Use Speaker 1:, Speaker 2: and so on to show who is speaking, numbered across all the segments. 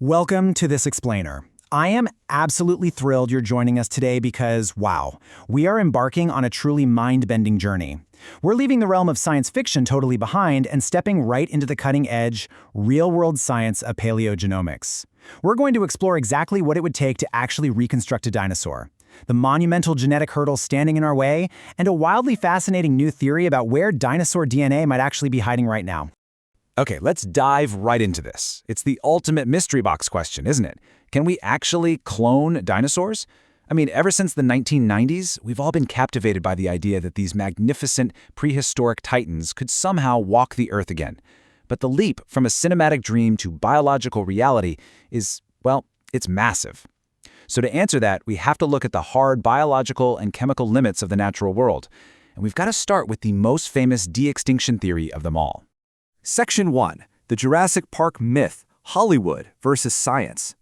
Speaker 1: Welcome to This Explainer. I am absolutely thrilled you're joining us today because, wow, we are embarking on a truly mind-bending journey. We're leaving the realm of science fiction totally behind and stepping right into the cutting-edge, real-world science of paleogenomics. We're going to explore exactly what it would take to actually reconstruct a dinosaur, the monumental genetic hurdles standing in our way, and a wildly fascinating new theory about where dinosaur DNA might actually be hiding right now.
Speaker 2: Okay, let's dive right into this. It's the ultimate mystery box question, isn't it? Can we actually clone dinosaurs? I mean, ever since the 1990s, we've all been captivated by the idea that these magnificent prehistoric titans could somehow walk the Earth again. But the leap from a cinematic dream to biological reality is, well, it's massive. So to answer that, we have to look at the hard biological and chemical limits of the natural world. And we've got to start with the most famous de-extinction theory of them all.
Speaker 3: Section 1. The Jurassic Park myth, Hollywood versus science.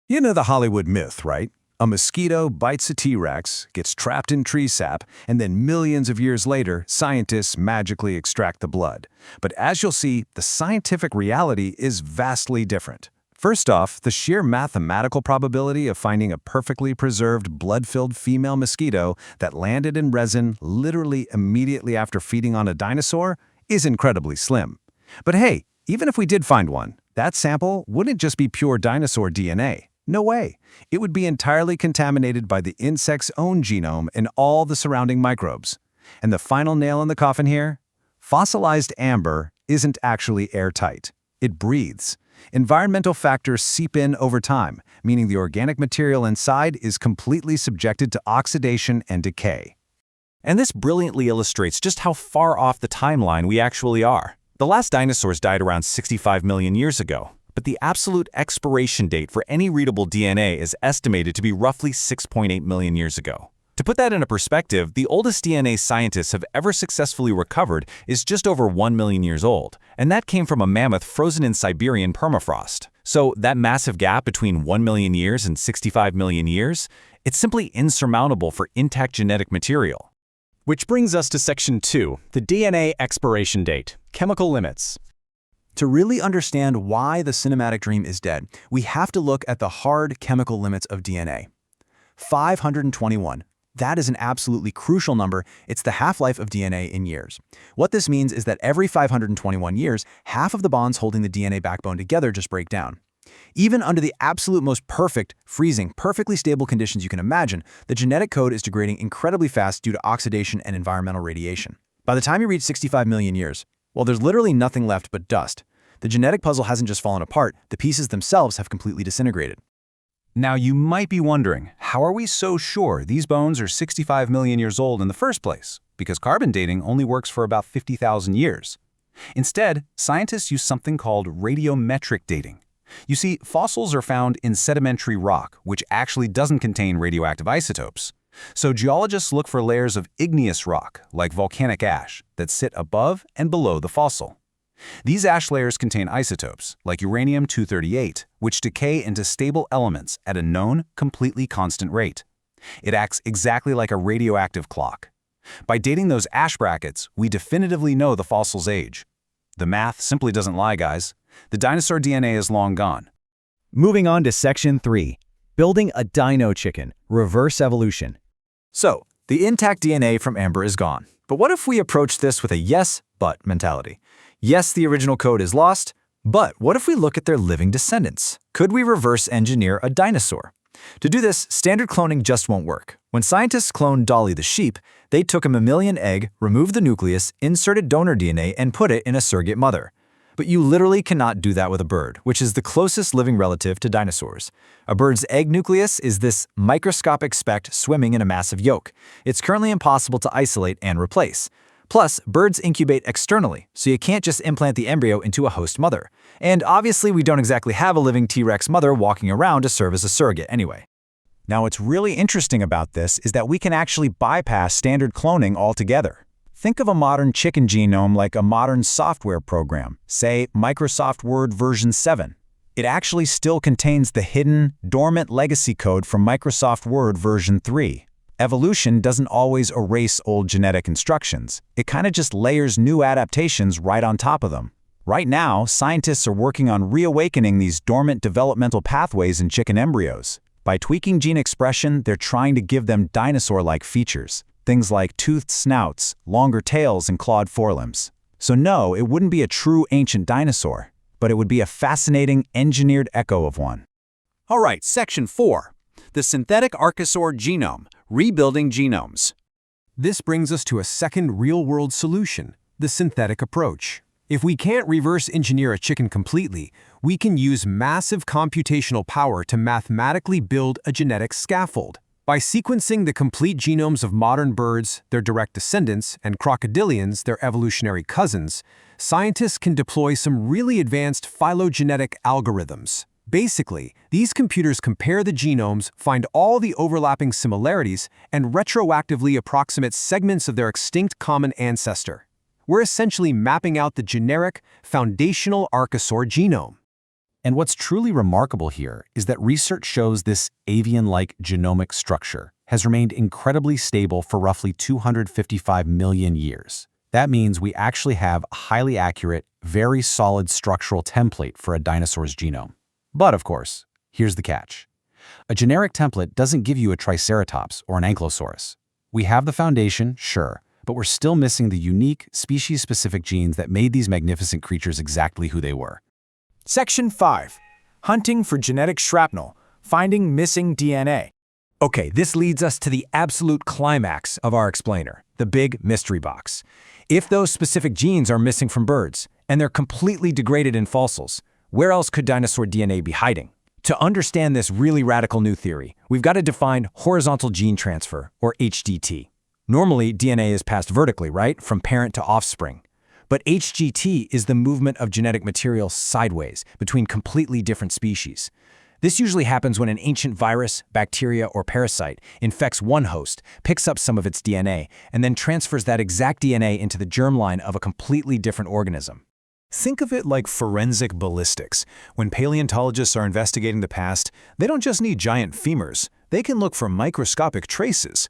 Speaker 4: You know the Hollywood myth, right? A mosquito bites a T-Rex, gets trapped in tree sap, and then millions of years later, scientists magically extract the blood. But as you'll see, the scientific reality is vastly different. First off, the sheer mathematical probability of finding a perfectly preserved blood-filled female mosquito that landed in resin literally immediately after feeding on a dinosaur is incredibly slim. But hey, even if we did find one, that sample wouldn't just be pure dinosaur DNA. No way. It would be entirely contaminated by the insect's own genome and all the surrounding microbes. And the final nail in the coffin here? Fossilized amber isn't actually airtight. It breathes. Environmental factors seep in over time, meaning the organic material inside is completely subjected to oxidation and decay.
Speaker 2: And this brilliantly illustrates just how far off the timeline we actually are. The last dinosaurs died around 65 million years ago, but the absolute expiration date for any readable DNA is estimated to be roughly 6.8 million years ago. To put that into perspective, the oldest DNA scientists have ever successfully recovered is just over 1 million years old, and that came from a mammoth frozen in Siberian permafrost. So that massive gap between 1 million years and 65 million years, it's simply insurmountable for intact genetic material.
Speaker 5: Which brings us to Section 2, the DNA expiration date, chemical limits.
Speaker 3: To really understand why the cinematic dream is dead, we have to look at the hard chemical limits of DNA. 521. That is an absolutely crucial number. It's the half-life of DNA in years. What this means is that every 521 years, half of the bonds holding the DNA backbone together just break down. Even under the absolute most perfect, freezing, perfectly stable conditions you can imagine, the genetic code is degrading incredibly fast due to oxidation and environmental radiation. By the time you reach 65 million years, well, there's literally nothing left but dust. The genetic puzzle hasn't just fallen apart, the pieces themselves have completely disintegrated.
Speaker 2: Now you might be wondering, how are we so sure these bones are 65 million years old in the first place? Because carbon dating only works for about 50,000 years. Instead, scientists use something called radiometric dating. You see, fossils are found in sedimentary rock, which actually doesn't contain radioactive isotopes. So geologists look for layers of igneous rock, like volcanic ash, that sit above and below the fossil. These ash layers contain isotopes, like uranium-238, which decay into stable elements at a known, completely constant rate. It acts exactly like a radioactive clock. By dating those ash brackets, we definitively know the fossil's age. The math simply doesn't lie, guys. The dinosaur DNA is long gone.
Speaker 5: Moving on to Section 3, building a dino chicken, reverse evolution.
Speaker 3: So, the intact DNA from amber is gone. But what if we approach this with a yes, but mentality? Yes, the original code is lost, but what if we look at their living descendants? Could we reverse engineer a dinosaur? To do this, standard cloning just won't work. When scientists cloned Dolly the sheep, they took a mammalian egg, removed the nucleus, inserted donor DNA, and put it in a surrogate mother. But you literally cannot do that with a bird, which is the closest living relative to dinosaurs. A bird's egg nucleus is this microscopic speck swimming in a massive yolk. It's currently impossible to isolate and replace. Plus, birds incubate externally, so you can't just implant the embryo into a host mother. And obviously, we don't exactly have a living T-Rex mother walking around to serve as a surrogate anyway.
Speaker 1: Now, what's really interesting about this is that we can actually bypass standard cloning altogether. Think of a modern chicken genome like a modern software program, say Microsoft Word version 7. It actually still contains the hidden, dormant legacy code from Microsoft Word version 3. Evolution doesn't always erase old genetic instructions. It kind of just layers new adaptations right on top of them.
Speaker 2: Right now, scientists are working on reawakening these dormant developmental pathways in chicken embryos. By tweaking gene expression, they're trying to give them dinosaur-like features, things like toothed snouts, longer tails, and clawed forelimbs. So no, it wouldn't be a true ancient dinosaur, but it would be a fascinating, engineered echo of one.
Speaker 6: All right, Section 4. The synthetic archosaur genome, rebuilding genomes.
Speaker 4: This brings us to a second real-world solution, the synthetic approach. If we can't reverse engineer a chicken completely, we can use massive computational power to mathematically build a genetic scaffold. By sequencing the complete genomes of modern birds, their direct descendants, and crocodilians, their evolutionary cousins, scientists can deploy some really advanced phylogenetic algorithms. Basically, these computers compare the genomes, find all the overlapping similarities, and retroactively approximate segments of their extinct common ancestor. We're essentially mapping out the generic, foundational archosaur genome.
Speaker 2: And what's truly remarkable here is that research shows this avian-like genomic structure has remained incredibly stable for roughly 255 million years. That means we actually have a highly accurate, very solid structural template for a dinosaur's genome. But of course, here's the catch. A generic template doesn't give you a triceratops or an ankylosaurus. We have the foundation, sure, but we're still missing the unique, species-specific genes that made these magnificent creatures exactly who they were.
Speaker 1: Section 5. Hunting for genetic shrapnel, finding missing DNA.
Speaker 3: Okay, this leads us to the absolute climax of our explainer, the big mystery box. If those specific genes are missing from birds, and they're completely degraded in fossils, where else could dinosaur DNA be hiding? To understand this really radical new theory, we've got to define horizontal gene transfer, or HGT. Normally, DNA is passed vertically, right, from parent to offspring. But HGT is the movement of genetic material sideways between completely different species. This usually happens when an ancient virus, bacteria, or parasite infects one host, picks up some of its DNA, and then transfers that exact DNA into the germline of a completely different organism.
Speaker 2: Think of it like forensic ballistics. When paleontologists are investigating the past, they don't just need giant femurs. They can look for microscopic traces.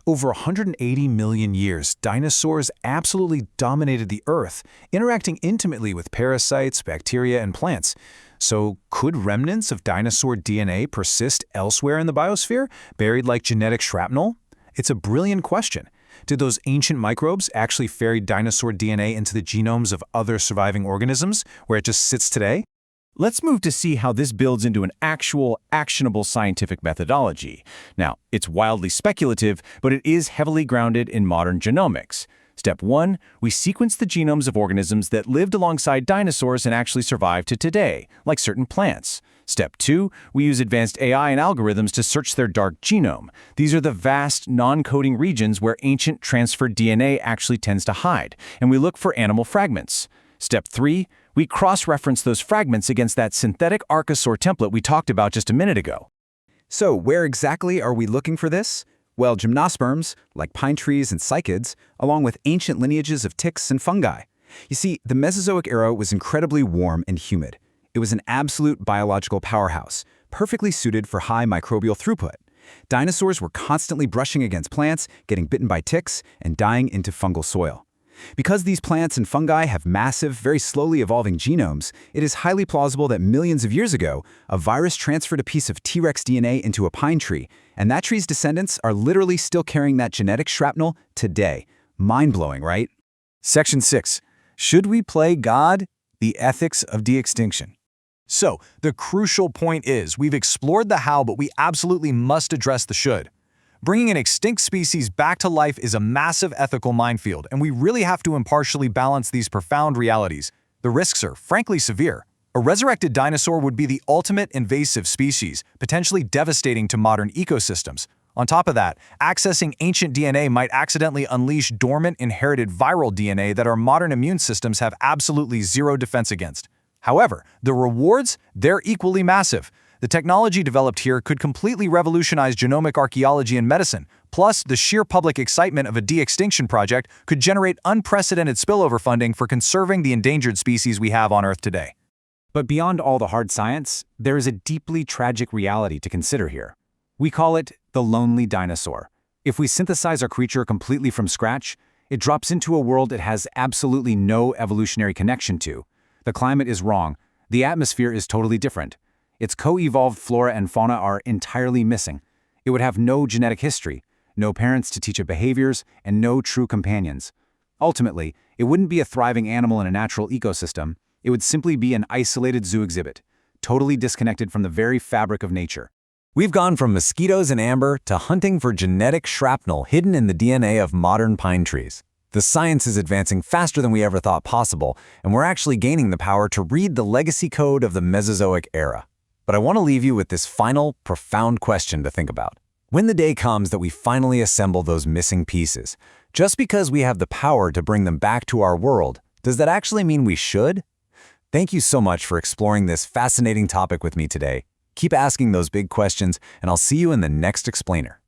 Speaker 2: Over 180 million years, dinosaurs absolutely dominated the Earth, interacting intimately with parasites, bacteria, and plants. So could remnants of dinosaur DNA persist elsewhere in the biosphere, buried like genetic shrapnel? It's a brilliant question. Did those ancient microbes actually ferry dinosaur DNA into the genomes of other surviving organisms, where it just sits today?
Speaker 5: Let's move to see how this builds into an actual, actionable scientific methodology. Now, it's wildly speculative, but it is heavily grounded in modern genomics. Step 1, we sequence the genomes of organisms that lived alongside dinosaurs and actually survived to today, like certain plants. Step 2, we use advanced AI and algorithms to search their dark genome. These are the vast, non-coding regions where ancient transferred DNA actually tends to hide, and we look for animal fragments. Step 3, we cross-reference those fragments against that synthetic archosaur template we talked about just a minute ago.
Speaker 3: So where exactly are we looking for this? Well, gymnosperms, like pine trees and cycads, along with ancient lineages of ticks and fungi. You see, the Mesozoic era was incredibly warm and humid. It was an absolute biological powerhouse, perfectly suited for high microbial throughput. Dinosaurs were constantly brushing against plants, getting bitten by ticks, and dying into fungal soil. Because these plants and fungi have massive, very slowly evolving genomes, it is highly plausible that millions of years ago, a virus transferred a piece of T-Rex DNA into a pine tree, and that tree's descendants are literally still carrying that genetic shrapnel today. Mind-blowing, right?
Speaker 2: Section 6. Should we play God? The ethics of de-extinction.
Speaker 7: So, the crucial point is, we've explored the how, but we absolutely must address the should. Bringing an extinct species back to life is a massive ethical minefield, and we really have to impartially balance these profound realities. The risks are, frankly, severe. A resurrected dinosaur would be the ultimate invasive species, potentially devastating to modern ecosystems. On top of that, accessing ancient DNA might accidentally unleash dormant inherited viral DNA that our modern immune systems have absolutely zero defense against. However, the rewards, they're equally massive. The technology developed here could completely revolutionize genomic archaeology and medicine. Plus, the sheer public excitement of a de-extinction project could generate unprecedented spillover funding for conserving the endangered species we have on Earth today.
Speaker 2: But beyond all the hard science, there is a deeply tragic reality to consider here. We call it the lonely dinosaur. If we synthesize our creature completely from scratch, it drops into a world it has absolutely no evolutionary connection to. The climate is wrong. The atmosphere is totally different. Its co-evolved flora and fauna are entirely missing. It would have no genetic history, no parents to teach it behaviors, and no true companions. Ultimately, it wouldn't be a thriving animal in a natural ecosystem. It would simply be an isolated zoo exhibit, totally disconnected from the very fabric of nature.
Speaker 3: We've gone from mosquitoes and amber to hunting for genetic shrapnel hidden in the DNA of modern pine trees. The science is advancing faster than we ever thought possible, and we're actually gaining the power to read the legacy code of the Mesozoic era. But I want to leave you with this final, profound question to think about. When the day comes that we finally assemble those missing pieces, just because we have the power to bring them back to our world, does that actually mean we should? Thank you so much for exploring this fascinating topic with me today. Keep asking those big questions, and I'll see you in the next explainer.